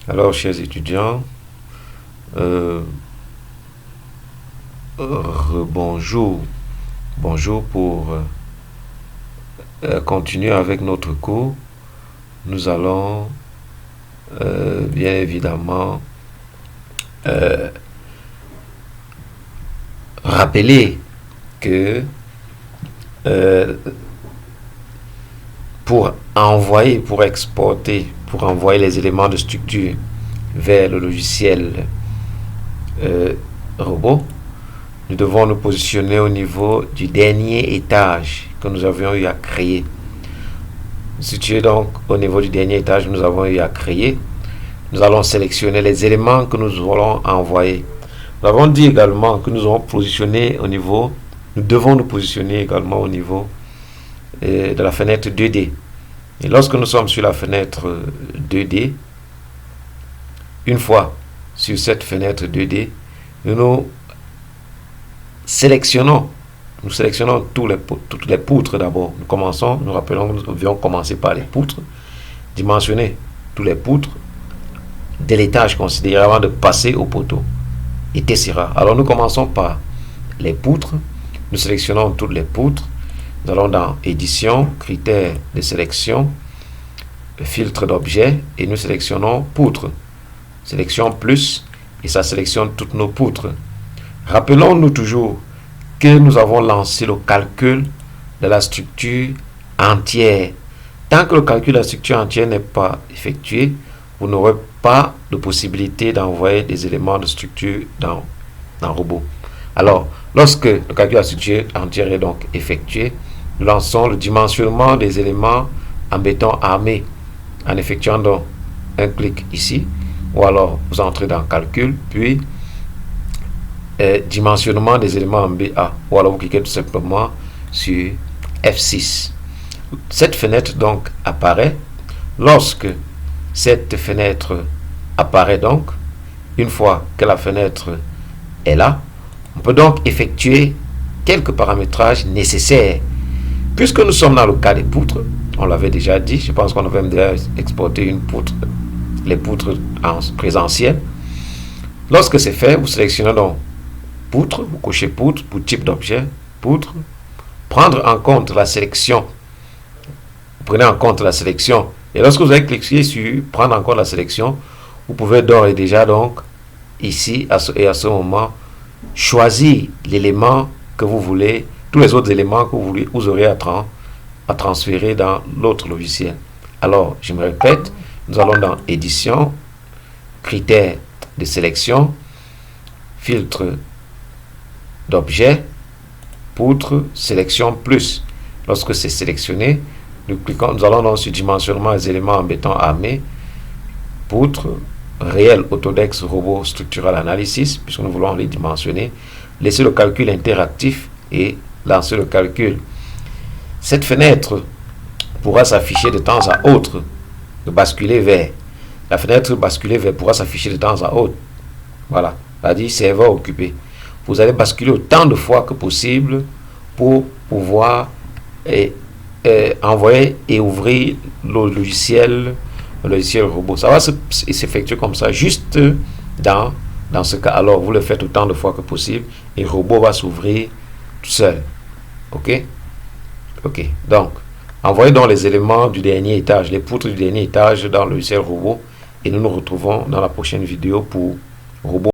Alors, chers étudiants, bonjour. Bonjour pour continuer avec notre cours. Nous allons bien évidemment rappeler que pour envoyer les éléments de structure vers le logiciel robot, nous devons nous positionner au niveau du dernier étage que nous avions eu à créer. Situé donc au niveau du dernier étage que nous avons eu à créer, nous allons sélectionner les éléments que nous voulons envoyer. Nous avons dit également que nous devons nous positionner également au niveau de la fenêtre 2D. Et lorsque nous sommes sur la fenêtre 2D, une fois sur cette fenêtre 2D, nous sélectionnons toutes les poutres d'abord. Nous rappelons que nous devions commencer par les poutres, dimensionner tous les poutres de l'étage considéré avant de passer au poteau et tessera. Alors nous commençons par les poutres, nous sélectionnons toutes les poutres, nous allons dans édition, critères de sélection, filtre d'objet et nous sélectionnons poutres. Sélection plus et ça sélectionne toutes nos poutres. Rappelons-nous toujours que nous avons lancé le calcul de la structure entière. Tant que le calcul de la structure entière n'est pas effectué, vous n'aurez pas de possibilité d'envoyer des éléments de structure dans le robot. Alors, lorsque le calcul de la structure entière est donc effectué, nous lançons le dimensionnement des éléments en béton armé en effectuant donc un clic ici, ou alors vous entrez dans calcul, puis dimensionnement des éléments en BA, ou alors vous cliquez tout simplement sur F6. Cette fenêtre donc apparaît. Lorsque cette fenêtre apparaît donc, une fois que la fenêtre est là, on peut donc effectuer quelques paramétrages nécessaires. Puisque nous sommes dans le cas des poutres, on l'avait déjà dit, je pense qu'on avait déjà exporté une poutre, les poutres en présentiel. Lorsque c'est fait, vous sélectionnez donc poutre, vous cochez poutre pour type d'objet, poutre, prendre en compte la sélection. Vous prenez en compte la sélection et lorsque vous allez cliquer sur prendre en compte la sélection, vous pouvez d'ores et déjà donc ici à ce moment choisir l'élément que vous voulez, tous les autres éléments que vous aurez à transférer dans l'autre logiciel. Alors, je me répète, nous allons dans édition, critères de sélection, filtre d'objet, poutre, sélection plus. Lorsque c'est sélectionné, nous allons dans sur dimensionnement des éléments en béton armé, poutre, réel Autodesk Robot Structural Analysis, puisque nous voulons les dimensionner, laisser le calcul interactif et lancer le calcul. Cette fenêtre pourra s'afficher de temps à autre, de basculer vers. La fenêtre basculer vers pourra s'afficher de temps à autre. Voilà, c'est-à-dire serveur occupé. Vous allez basculer autant de fois que possible pour pouvoir envoyer et ouvrir le logiciel robot. Ça va s'effectuer comme ça, juste dans ce cas. Alors, vous le faites autant de fois que possible et le robot va s'ouvrir tout seul. OK? OK. Donc, envoyez donc les éléments du dernier étage, les poutres du dernier étage dans le logiciel robot et nous nous retrouvons dans la prochaine vidéo pour robot.